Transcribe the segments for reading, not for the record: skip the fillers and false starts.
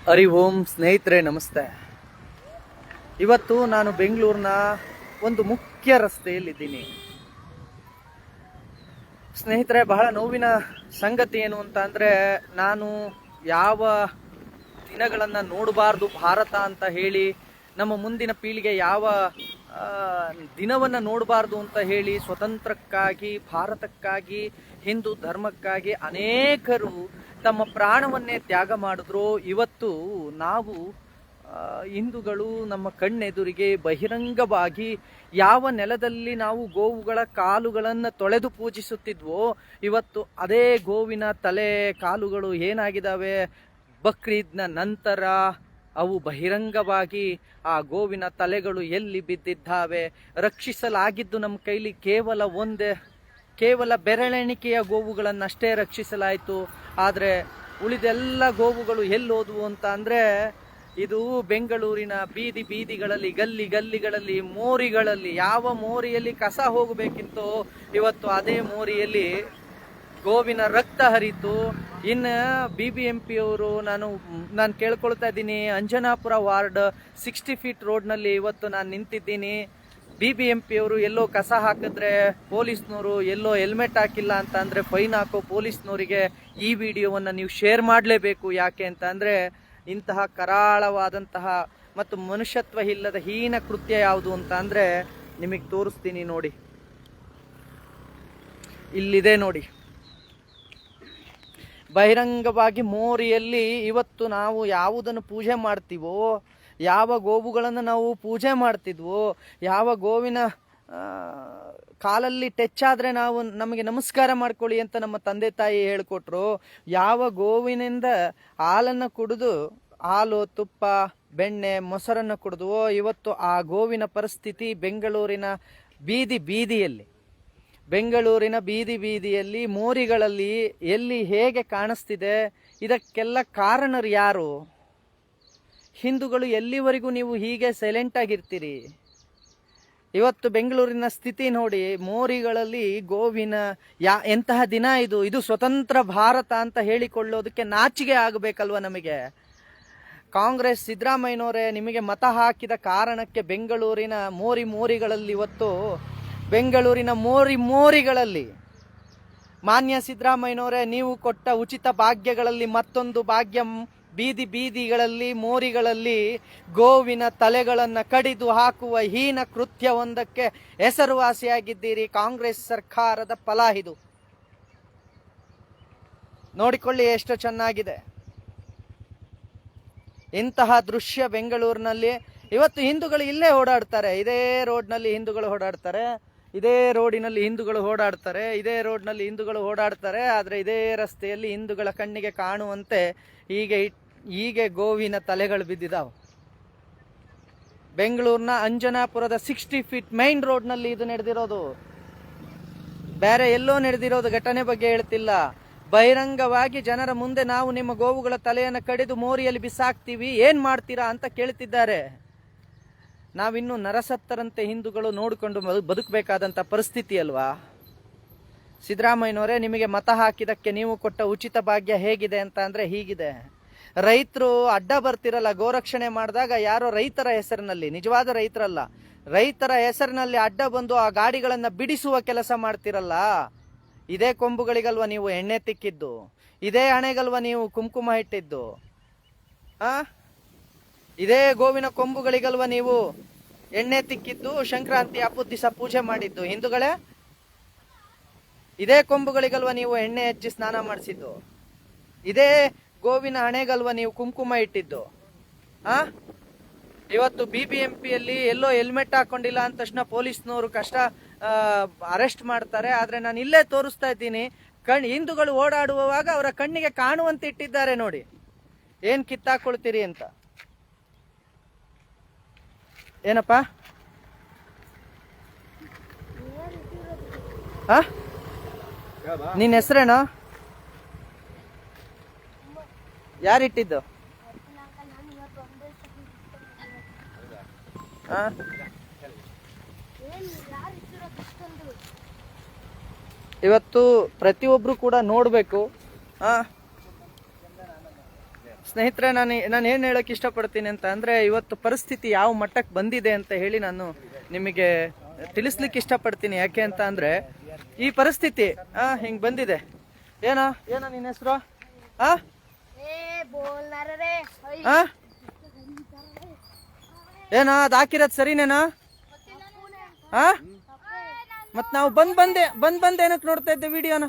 ಹರಿ ಓಂ ಸ್ನೇಹಿತರೆ, ನಮಸ್ತೆ. ಇವತ್ತು ನಾನು ಬೆಂಗಳೂರಿನ ಒಂದು ಮುಖ್ಯ ರಸ್ತೆಯಲ್ಲಿದ್ದೀನಿ. ಸ್ನೇಹಿತರೆ, ಬಹಳ ನೋವಿನ ಸಂಗತಿ ಏನು ಅಂತ ಅಂದರೆ, ನಾನು ಯಾವ ದಿನಗಳನ್ನು ನೋಡಬಾರ್ದು ಭಾರತ ಅಂತ ಹೇಳಿ, ನಮ್ಮ ಮುಂದಿನ ಪೀಳಿಗೆ ಯಾವ ದಿನವನ್ನು ನೋಡಬಾರ್ದು ಅಂತ ಹೇಳಿ, ಸ್ವತಂತ್ರಕ್ಕಾಗಿ, ಭಾರತಕ್ಕಾಗಿ, ಹಿಂದೂ ಧರ್ಮಕ್ಕಾಗಿ ಅನೇಕರು ತಮ್ಮ ಪ್ರಾಣವನ್ನೇ ತ್ಯಾಗ ಮಾಡಿದ್ರು. ಇವತ್ತು ನಾವು ಹಿಂದೂಗಳು ನಮ್ಮ ಕಣ್ಣೆದುರಿಗೆ ಬಹಿರಂಗವಾಗಿ ಯಾವ ನೆಲದಲ್ಲಿ ನಾವು ಗೋವುಗಳ ಕಾಲುಗಳನ್ನು ತೊಳೆದು ಪೂಜಿಸುತ್ತಿದ್ವೋ, ಇವತ್ತು ಅದೇ ಗೋವಿನ ತಲೆ ಕಾಲುಗಳು ಏನಾಗಿದ್ದಾವೆ, ಬಕ್ರೀದ್ನ ನಂತರ ಅವು ಬಹಿರಂಗವಾಗಿ ಆ ಗೋವಿನ ತಲೆಗಳು ಎಲ್ಲಿ ಬಿದ್ದಿದ್ದಾವೆ. ರಕ್ಷಿಸಲಾಗಿದ್ದು ನಮ್ಮ ಕೈಲಿ ಕೇವಲ ಬೆರಳೆಣಿಕೆಯ ಗೋವುಗಳನ್ನಷ್ಟೇ ರಕ್ಷಿಸಲಾಯಿತು. ಆದರೆ ಉಳಿದೆಲ್ಲ ಗೋವುಗಳು ಎಲ್ಲೋದವು ಅಂತ ಅಂದರೆ, ಇದು ಬೆಂಗಳೂರಿನ ಬೀದಿಗಳಲ್ಲಿ, ಗಲ್ಲಿಗಳಲ್ಲಿ, ಮೋರಿಗಳಲ್ಲಿ, ಯಾವ ಮೋರಿಯಲ್ಲಿ ಕಸ ಹೋಗಬೇಕಿತ್ತೋ ಇವತ್ತು ಅದೇ ಮೋರಿಯಲ್ಲಿ ಗೋವಿನ ರಕ್ತ ಹರಿತು. ಇನ್ನು BBMP ಅವರು ನಾನು ಕೇಳ್ಕೊಳ್ತಾ ಇದ್ದೀನಿ, ಅಂಜನಾಪುರ ವಾರ್ಡ್ 60 ಫೀಟ್ ರೋಡ್ನಲ್ಲಿ ಇವತ್ತು ನಾನು ನಿಂತಿದ್ದೀನಿ. BBMP ಅವರು ಎಲ್ಲೋ ಕಸ ಹಾಕಿದ್ರೆ ಪೊಲೀಸ್ನವರು ಎಲ್ಲೋ ಹೆಲ್ಮೆಟ್ ಹಾಕಿಲ್ಲ ಅಂತ ಅಂದರೆ ಫೈನ್ ಹಾಕೋ ಪೊಲೀಸ್ನವರಿಗೆ ಈ ವಿಡಿಯೋವನ್ನು ನೀವು ಶೇರ್ ಮಾಡಲೇಬೇಕು. ಯಾಕೆ ಅಂತ ಅಂದರೆ, ಇಂತಹ ಕರಾಳವಾದಂತಹ ಮತ್ತು ಮನುಷ್ಯತ್ವ ಇಲ್ಲದ ಹೀನ ಕೃತ್ಯ ಯಾವುದು ಅಂತ ಅಂದರೆ ನಿಮಗೆ ತೋರಿಸ್ತೀನಿ ನೋಡಿ. ಇಲ್ಲಿದೆ ನೋಡಿ, ಬಹಿರಂಗವಾಗಿ ಮೋರಿಯಲ್ಲಿ ಇವತ್ತು ನಾವು ಯಾವುದನ್ನು ಪೂಜೆ ಮಾಡ್ತೀವೋ, ಯಾವ ಗೋವುಗಳನ್ನು ನಾವು ಪೂಜೆ ಮಾಡ್ತಿದ್ವೋ, ಯಾವ ಗೋವಿನ ಕಾಲಲ್ಲಿ ಟಚ್ ಆದರೆ ನಮಗೆ ನಮಸ್ಕಾರ ಮಾಡ್ಕೊಳ್ಳಿ ಅಂತ ನಮ್ಮ ತಂದೆ ತಾಯಿ ಹೇಳಿಕೊಟ್ರು, ಯಾವ ಗೋವಿನಿಂದ ಹಾಲನ್ನು ಕುಡಿದು, ಹಾಲು, ತುಪ್ಪ, ಬೆಣ್ಣೆ, ಮೊಸರನ್ನು ಕುಡಿದ್ವೋ, ಇವತ್ತು ಆ ಗೋವಿನ ಪರಿಸ್ಥಿತಿ ಬೆಂಗಳೂರಿನ ಬೀದಿಯಲ್ಲಿ ಮೋರಿಗಳಲ್ಲಿ ಎಲ್ಲಿ ಹೇಗೆ ಕಾಣಿಸ್ತಿದೆ. ಇದಕ್ಕೆಲ್ಲ ಕಾರಣರು ಯಾರು? ಹಿಂದೂಗಳು ಎಲ್ಲಿವರೆಗೂ ನೀವು ಹೀಗೆ ಸೈಲೆಂಟ್ ಆಗಿರ್ತೀರಿ? ಇವತ್ತು ಬೆಂಗಳೂರಿನ ಸ್ಥಿತಿ ನೋಡಿ, ಮೋರಿಗಳಲ್ಲಿ ಗೋವಿನ ಎಂತಹ ದಿನ ಇದು ಸ್ವತಂತ್ರ ಭಾರತ ಅಂತ ಹೇಳಿಕೊಳ್ಳೋದಕ್ಕೆ ನಾಚಿಕೆ ಆಗಬೇಕಲ್ವ ನಮಗೆ? ಕಾಂಗ್ರೆಸ್ ಸಿದ್ದರಾಮಯ್ಯನವರೇ, ನಿಮಗೆ ಮತ ಹಾಕಿದ ಕಾರಣಕ್ಕೆ ಬೆಂಗಳೂರಿನ ಮೋರಿಗಳಲ್ಲಿ ಇವತ್ತು ಬೆಂಗಳೂರಿನ ಮೋರಿಗಳಲ್ಲಿ ಮಾನ್ಯ ಸಿದ್ದರಾಮಯ್ಯನವರೇ, ನೀವು ಕೊಟ್ಟ ಉಚಿತ ಭಾಗ್ಯಗಳಲ್ಲಿ ಮತ್ತೊಂದು ಭಾಗ್ಯ, ಬೀದಿಗಳಲ್ಲಿ ಮೋರಿಗಳಲ್ಲಿ ಗೋವಿನ ತಲೆಗಳನ್ನು ಕಡಿದು ಹಾಕುವ ಹೀನ ಕೃತ್ಯವೊಂದಕ್ಕೆ ಹೆಸರುವಾಸಿಯಾಗಿದ್ದೀರಿ. ಕಾಂಗ್ರೆಸ್ ಸರ್ಕಾರದ ಫಲ ಇದು. ನೋಡಿಕೊಳ್ಳಿ ಎಷ್ಟು ಚೆನ್ನಾಗಿದೆ. ಇಂತಹ ದೃಶ್ಯ ಬೆಂಗಳೂರಿನಲ್ಲಿ ಇವತ್ತು ಹಿಂದೂಗಳು ಇಲ್ಲೇ ಓಡಾಡ್ತಾರೆ. ಇದೇ ರೋಡ್ನಲ್ಲಿ ಹಿಂದೂಗಳು ಓಡಾಡ್ತಾರೆ, ಇದೇ ರೋಡಿನಲ್ಲಿ ಹಿಂದೂಗಳು ಓಡಾಡ್ತಾರೆ, ಇದೇ ರೋಡ್ನಲ್ಲಿ ಹಿಂದೂಗಳು ಓಡಾಡ್ತಾರೆ. ಆದರೆ ಇದೇ ರಸ್ತೆಯಲ್ಲಿ ಹಿಂದೂಗಳ ಕಣ್ಣಿಗೆ ಕಾಣುವಂತೆ ಹೀಗೆ ಗೋವಿನ ತಲೆಗಳು ಬಿದ್ದಿದ್ದಾವೆ. ಬೆಂಗಳೂರಿನ ಅಂಜನಾಪುರದ 60 ಫೀಟ್ ಮೈನ್ ರೋಡ್ನಲ್ಲಿ ಇದು ನಡೆದಿರೋದು, ಬೇರೆ ಎಲ್ಲೋ ನಡೆದಿರೋದು ಘಟನೆ ಬಗ್ಗೆ ಹೇಳ್ತಿಲ್ಲ. ಬಹಿರಂಗವಾಗಿ ಜನರ ಮುಂದೆ ನಾವು ನಿಮ್ಮ ಗೋವುಗಳ ತಲೆಯನ್ನು ಕಡಿದು ಮೋರಿಯಲ್ಲಿ ಬಿಸಾಕ್ತೀವಿ, ಏನ್ ಮಾಡ್ತೀರಾ ಅಂತ ಕೇಳ್ತಿದ್ದಾರೆ. ನಾವಿನ್ನು ನರಸತ್ತರಂತೆ ಹಿಂದೂಗಳು ನೋಡಿಕೊಂಡು ಬದುಕಬೇಕಾದಂಥ ಪರಿಸ್ಥಿತಿ ಅಲ್ವಾ? ಸಿದ್ದರಾಮಯ್ಯನವರೇ, ನಿಮಗೆ ಮತ ಹಾಕಿದಕ್ಕೆ ನೀವು ಕೊಟ್ಟ ಉಚಿತ ಭಾಗ್ಯ ಹೇಗಿದೆ ಅಂತ ಅಂದರೆ ಹೀಗಿದೆ. ರೈತರು ಅಡ್ಡ ಬರ್ತಿರಲ್ಲ, ಗೋರಕ್ಷಣೆ ಮಾಡಿದಾಗ ಯಾರೋ ರೈತರ ಹೆಸರಿನಲ್ಲಿ, ನಿಜವಾದ ರೈತರಲ್ಲ, ರೈತರ ಹೆಸರಿನಲ್ಲಿ ಅಡ್ಡ ಬಂದು ಆ ಗಾಡಿಗಳನ್ನು ಬಿಡಿಸುವ ಕೆಲಸ ಮಾಡ್ತಿರಲ್ಲ, ಇದೇ ಕೊಂಬುಗಳಿಗಲ್ವ ನೀವು ಎಣ್ಣೆ ತಿಕ್ಕಿದ್ದು, ಇದೇ ಹಣೆಗಲ್ವ ನೀವು ಕುಂಕುಮ ಇಟ್ಟಿದ್ದು, ಇದೇ ಗೋವಿನ ಕೊಂಬುಗಳಿಗಲ್ವ ನೀವು ಎಣ್ಣೆ ತಿಕ್ಕಿದ್ದು, ಸಂಕ್ರಾಂತಿ ಹಬ್ಬದ ದಿವಸ ಪೂಜೆ ಮಾಡಿದ್ದು ಹಿಂದೂಗಳೇ, ಇದೇ ಕೊಂಬುಗಳಿಗಲ್ವ ನೀವು ಎಣ್ಣೆ ಹಚ್ಚಿ ಸ್ನಾನ ಮಾಡಿಸಿದ್ದು, ಇದೇ ಗೋವಿನ ಹಣೆಗಲ್ವ ನೀವು ಕುಂಕುಮ ಇಟ್ಟಿದ್ದು. ಇವತ್ತು BBMPಯಲ್ಲಿ ಎಲ್ಲೋ ಹೆಲ್ಮೆಟ್ ಹಾಕೊಂಡಿಲ್ಲ ಅಂದ ತಕ್ಷಣ ಪೊಲೀಸ್ನವರು ಅರೆಸ್ಟ್ ಮಾಡ್ತಾರೆ. ಆದ್ರೆ ನಾನು ಇಲ್ಲೇ ತೋರಿಸ್ತಾ ಇದ್ದೀನಿ, ಹಿಂದೂಗಳು ಓಡಾಡುವಾಗ ಅವರ ಕಣ್ಣಿಗೆ ಕಾಣುವಂತೆ ಇಟ್ಟಿದ್ದಾರೆ ನೋಡಿ. ಏನ್ ಕಿತ್ತಾಕೊಳ್ತೀರಿ ಅಂತ. ಏನಪ್ಪ ನಿನ್ನ ಹೆಸರೇನು? ಯಾರಿಟ್ಟಿದ್ದು? ಇವತ್ತು ಪ್ರತಿಯೊಬ್ರು ಕೂಡ ನೋಡ್ಬೇಕು. ಸ್ನೇಹಿತರೆ, ನಾನು ಏನು ಹೇಳಕ್ಕೆ ಇಷ್ಟಪಡ್ತೀನಿ ಅಂತ ಅಂದರೆ, ಇವತ್ತು ಪರಿಸ್ಥಿತಿ ಯಾವ ಮಟ್ಟಕ್ಕೆ ಬಂದಿದೆ ಅಂತ ಹೇಳಿ ನಾನು ನಿಮಗೆ ತಿಳಿಸ್ಲಿಕ್ಕೆ ಇಷ್ಟಪಡ್ತೀನಿ. ಯಾಕೆ ಅಂತ ಅಂದರೆ, ಈ ಪರಿಸ್ಥಿತಿ ಹಿಂಗೆ ಬಂದಿದೆ. ಏನೋ ನಿನ್ನ ಹೆಸರು? ಏನೋ ಅದು ಹಾಕಿರೋದು ಸರಿನೇನಾ? ಮತ್ ನಾವು ಬಂದ್ ಏನಕ್ಕೆ ನೋಡ್ತಾ ಇದ್ದೆ ವಿಡಿಯೋನ?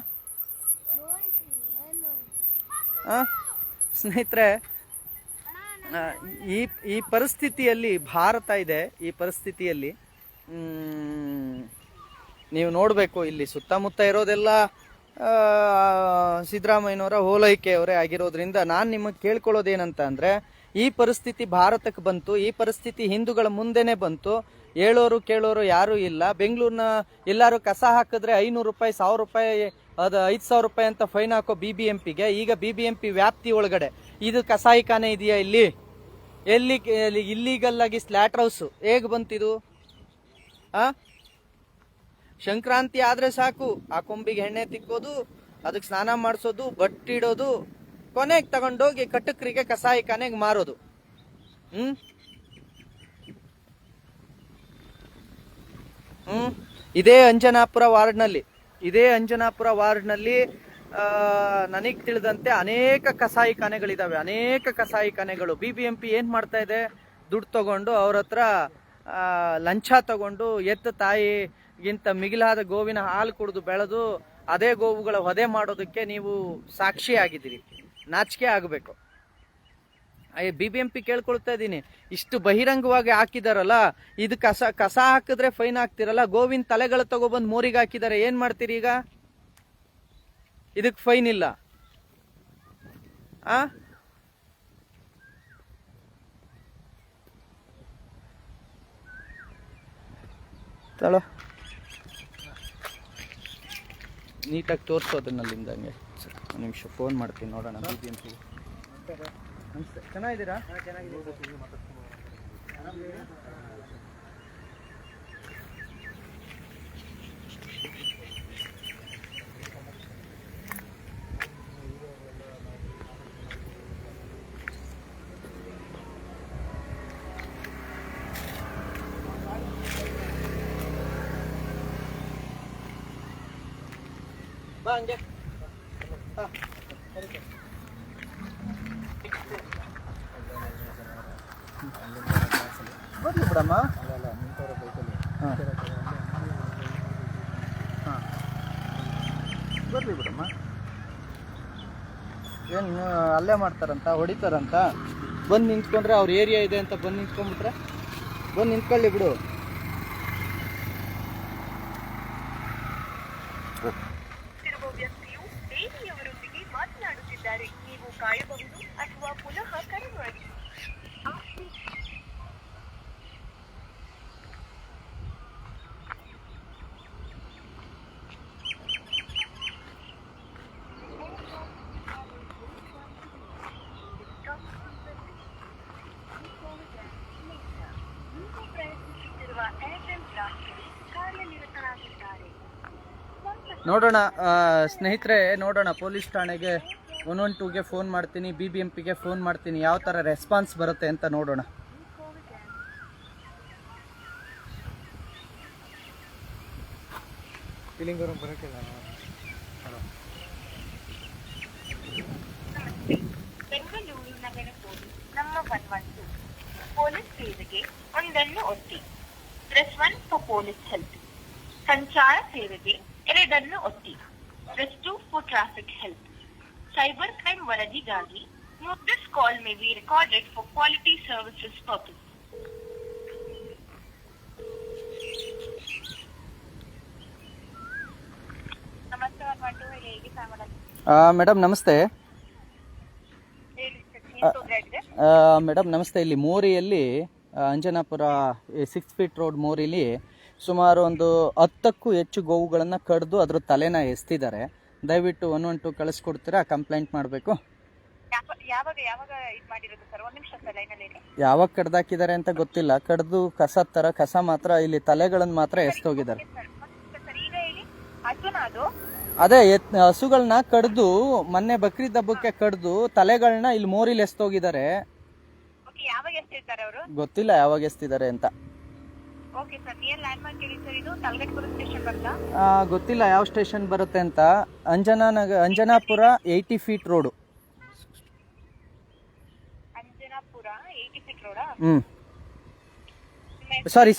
ಸ್ನೇಹಿತರೆ, ಈ ಪರಿಸ್ಥಿತಿಯಲ್ಲಿ ಭಾರತ ಇದೆ. ಈ ಪರಿಸ್ಥಿತಿಯಲ್ಲಿ ನೀವು ನೋಡಬೇಕು, ಇಲ್ಲಿ ಸುತ್ತಮುತ್ತ ಇರೋದೆಲ್ಲ ಸಿದ್ದರಾಮಯ್ಯನವರ ಓಲೈಕೆಯವರೇ ಆಗಿರೋದ್ರಿಂದ ನಾನು ನಿಮಗೆ ಕೇಳ್ಕೊಳ್ಳೋದೇನಂತ ಅಂದರೆ, ಈ ಪರಿಸ್ಥಿತಿ ಭಾರತಕ್ಕೆ ಬಂತು, ಈ ಪರಿಸ್ಥಿತಿ ಹಿಂದೂಗಳ ಮುಂದೆನೆ ಬಂತು. ಹೇಳೋರು ಕೇಳೋರು ಯಾರೂ ಇಲ್ಲ. ಬೆಂಗಳೂರಿನ ಎಲ್ಲರೂ ಕಸ ಹಾಕಿದ್ರೆ 500 ರೂಪಾಯಿ, 1000 ರೂಪಾಯಿ, ಅದು 5000 ರೂಪಾಯಿ ಅಂತ ಫೈನ್ ಹಾಕೋ BBMPಗೆ ಈಗ BBMP ವ್ಯಾಪ್ತಿ ಒಳಗಡೆ ಇದು ಕಸಾಯಿಖಾನೆ ಇದೆಯಾ? ಎಲ್ಲಿ ಇಲ್ಲಿಗಲ್ ಆಗಿ ಸ್ಲಾಟರ್ ಹೌಸ್ ಹೇಗೆ ಬಂತಿದು? ಸಂಕ್ರಾಂತಿ ಆದ್ರೆ ಸಾಕು, ಆ ಕೊಂಬಿಗೆ ಎಣ್ಣೆ ತಿಕ್ಕೋದು, ಅದಕ್ಕೆ ಸ್ನಾನ ಮಾಡಿಸೋದು, ಬಟ್ಟಿಡೋದು, ಕೊನೆಗೆ ತಗೊಂಡೋಗಿ ಕಟಕರಿಗೆ ಕಸಾಯಿಖಾನೆಗೆ ಮಾರೋದು. ಇದೇ ಅಂಜನಾಪುರ ವಾರ್ಡ್ನಲ್ಲಿ ನನಗೆ ತಿಳಿದಂತೆ ಅನೇಕ ಕಸಾಯಿಖಾನೆಗಳಿದಾವೆ, ಅನೇಕ ಕಸಾಯಿಖಾನೆಗಳು. BBMP ಏನ್ ಮಾಡ್ತಾ ಇದೆ? ದುಡ್ಡು ತಗೊಂಡು ಅವ್ರ ಹತ್ರ ಲಂಚ ತಗೊಂಡು ಎತ್ತ ತಾಯಿಗಿಂತ ಮಿಗಿಲಾದ ಗೋವಿನ ಹಾಲು ಕುಡಿದು ಬೆಳೆದು ಅದೇ ಗೋವುಗಳ ವಧೆ ಮಾಡೋದಕ್ಕೆ ನೀವು ಸಾಕ್ಷಿಯಾಗಿದ್ದೀರಿ. ನಾಚಿಕೆ ಆಗಬೇಕು. BBMP ಕೇಳ್ಕೊಳ್ತಾ ಇದ್ದೀನಿ, ಇಷ್ಟು ಬಹಿರಂಗವಾಗಿ ಹಾಕಿದಾರಲ್ಲ, ಇದು ಕಸ ಹಾಕಿದ್ರೆ ಫೈನ್ ಹಾಕ್ತಿರಲ್ಲ, ಗೋವಿನ ತಲೆಗಳು ತಗೊಬಂದು ಮೋರಿಗೆ ಹಾಕಿದ್ದಾರೆ, ಏನ್ ಮಾಡ್ತೀರಿ ಈಗ? ಇದಕ್ಕೆ ಫೈನ್ ಇಲ್ಲ. ತಳೋ ನೀಟಾಗಿ ತೋರಿಸೋದನ್ನಲ್ಲಿಂದ ಹಂಗೆ. ಒಂದು ನಿಮಿಷ ಫೋನ್ ಮಾಡ್ತೀನಿ, ನೋಡೋಣ. BBMP ನಮಸ್ತೆ, ಚೆನ್ನಾಗಿದ್ದೀರಾ? ಬಾ ಹಂಗೆ. ಬರ್ಲಿ ಬಿಡಮ್ಮ. ಬರ್ಲಿ ಬಿಡಮ್ಮ. ಏನು ಅಲ್ಲೇ ಮಾಡ್ತಾರಂತ, ಹೊಡಿತಾರಂತ? ಬಂದು ನಿಂತ್ಕೊಂಡ್ರೆ ಅವ್ರ ಏರಿಯಾ ಇದೆ ಅಂತ ಬಂದು ನಿಂತ್ಕೊಂಡ್ಬಿಟ್ರೆ ಬಂದು ನಿಂತ್ಕೊಳ್ಳಿ ಬಿಡು. ವ್ಯಕ್ತಿಯು ದೇವಿಯವರೊಂದಿಗೆ ಮಾತನಾಡುತ್ತಿದ್ದಾರೆ. ನೀವು ಕಾಯಬಹುದು ಅಥವಾ ಪುನಃ ಕರೆ ಮಾಡಿ. ಪ್ರಯತ್ನಿಸುತ್ತಿರುವ ಏರ್ಟೆಲ್ ಗ್ರಾಹಕರು ಕಾರ್ಯನಿರತರಾಗಿದ್ದಾರೆ. ನೋಡೋಣ ಸ್ನೇಹಿತರೆ, ನೋಡೋಣ. ಪೊಲೀಸ್ ಠಾಣೆಗೆ 112ಗೆ ಫೋನ್ ಮಾಡ್ತೀನಿ, BBMPಗೆ ಫೋನ್ ಮಾಡ್ತೀನಿ, ಯಾವ ಥರ ರೆಸ್ಪಾನ್ಸ್ ಬರುತ್ತೆ ಅಂತ ನೋಡೋಣ. ಬೆಂಗಳೂರು ನಗರ ಪೊಲೀಸ್ ನಮ್ಮ 112 ಪೊಲೀಸ್ ಸೇವೆಗೆ ಒಂದನ್ನು ಒತ್ತಿ. Press 1 for police help. ಸಂಚಾರ ಸೇವೆಗೆ 2 ಒತ್ತಿ. Press 2 for traffic help. Cyber crime ವರದಿಗಾಗಿ this call may be recorded for quality services purpose. ನಮಸ್ತೆ 112 ಹೇಗೆ ಸಹಾಯ ಮೇಡಮ್ ನಮಸ್ತೆ. ಮೇಡಮ್ ನಮಸ್ತೆ. ಇಲ್ಲಿ ಮೋರಿಯಲ್ಲಿ ಅಂಜನಾಪುರ 6 ಫೀಟ್ ರೋಡ್ ಮೋರಿಲಿ ಸುಮಾರು ಒಂದು 10ಕ್ಕೂ ಹೆಚ್ಚು ಗೋವುಗಳನ್ನು ಕಡಿದು ಅದ್ರ ತಲೆನ ಎಸ್ತಿದ್ದಾರೆ. ದಯವಿಟ್ಟು 112 ಕಳಿಸ್ಕೊಡ್ತೀರಾ? ಕಂಪ್ಲೇಂಟ್ ಮಾಡಬೇಕು. ಯಾವಾಗ ಕಡ್ದಾಕಿದ್ದಾರೆ ಅಂತ ಗೊತ್ತಿಲ್ಲ. ಕಡ್ದು ಕಸ ಮಾತ್ರ ಇಲ್ಲಿ ತಲೆಗಳನ್ನು ಮಾತ್ರ ಎಸ್ತೋಗಿದ್ದಾರೆ. ಅದೇ ಹಸುಗಳನ್ನ ಕಡ್ದು ಮೊನ್ನೆ ಬಕ್ರೀದ್ ಹಬ್ಬಕ್ಕೆ ಕಡ್ದು ತಲೆಗಳನ್ನ ಇಲ್ಲಿ ಮೋರಿಲಿ ಎಸ್ತೋಗಿದ್ದಾರೆ. ಓಕೆ, ಯಾವಾಗ ಎಸ್ತಿರ್ತಾರೆ ಅವರು? ಗೊತ್ತಿಲ್ಲ ಯಾವಾಗ ಎಸ್ತಿದ್ದಾರೆ ಅಂತ. Okay sir, near landmark ಹೇಳಿ ಸರ್. ಇದು ತಲಗಟ್ಟಪುರ ಸ್ಟೇಷನ್ ಬರುತ್ತಾ? ಗೊತ್ತಿಲ್ಲ ಯಾವ ಸ್ಟೇಷನ್ ಬರುತ್ತೆ ಅಂತ. Anjanapura 80 feet road. Anjanapura 80 feet ರೋಡಾ? ಸಾರಿ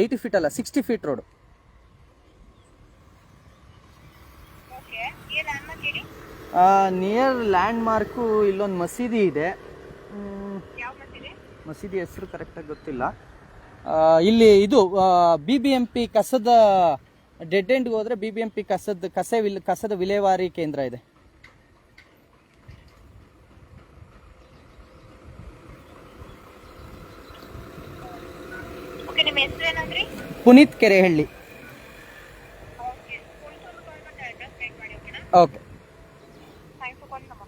80 ಫೀಟ್ ಅಲ್ಲ, 60 feet road. Okay, near landmark ಹೇಳಿ. ನಿಯರ್ ಲ್ಯಾಂಡ್ ಮಾರ್ಕು ಇಲ್ಲೊಂದು ಮಸೀದಿ ಇದೆ. ಯಾವ ಮಸೀದಿ? ಮಸೀದಿ ಹೆಸರು ಕರೆಕ್ಟಾಗಿ ಗೊತ್ತಿಲ್ಲ. ಇಲ್ಲಿ ಇದು BBMP ಕಸದ ಡೆಡ್ ಎಂಡ್ಗೆ ಹೋದ್ರೆ BBMP ಕಸದ ವಿಲೇವಾರಿ ಕೇಂದ್ರ ಇದೆ. ಓಕೆ, ನಿಮ್ಮ ಹೆಸರು ಏನಂದ್ರಿ? Puneeth Kerehalli. Okay, address type ಮಾಡಿ. ಓಕೆನಾ? ಓಕೆ. ಥ್ಯಾಂಕ್ಸ್ ಫಾರ್ ಕಾಲಿಂಗ್ ಅಮ್ಮ.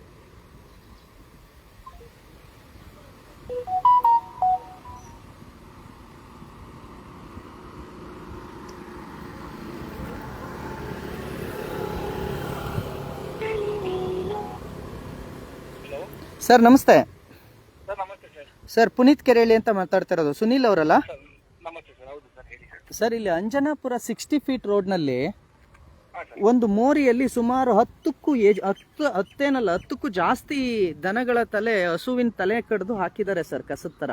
ಸರ್ ನಮಸ್ತೆ. ಸರ್ ನಮಸ್ತೆ ಸರ್. ಸರ್ ಪುನೀತ್ ಕೆರೆಹಳ್ಳಿ ಅಂತ ಮಾತಾಡ್ತಾ ಇರೋದು. ಸುನೀಲ್ ಅವರಲ್ಲ? ನಮಸ್ತೆ ಸರ್. ಹೌದು ಸರ್, ಹೇಳಿ ಸರ್. ಸರ್ ಇಲ್ಲಿ ಅಂಜನಾಪುರ 60 ಫೀಟ್ ರೋಡ್ನಲ್ಲಿ ಹಾಂ ಸರ್. ಒಂದು ಮೋರಿಯಲ್ಲಿ ಸುಮಾರು 10ಕ್ಕೂ ಜಾಸ್ತಿ ದನಗಳ ಹಸುವಿನ ತಲೆ ಕಡ್ದು ಹಾಕಿದ್ದಾರೆ ಸರ್, ಕಸದ ಥರ.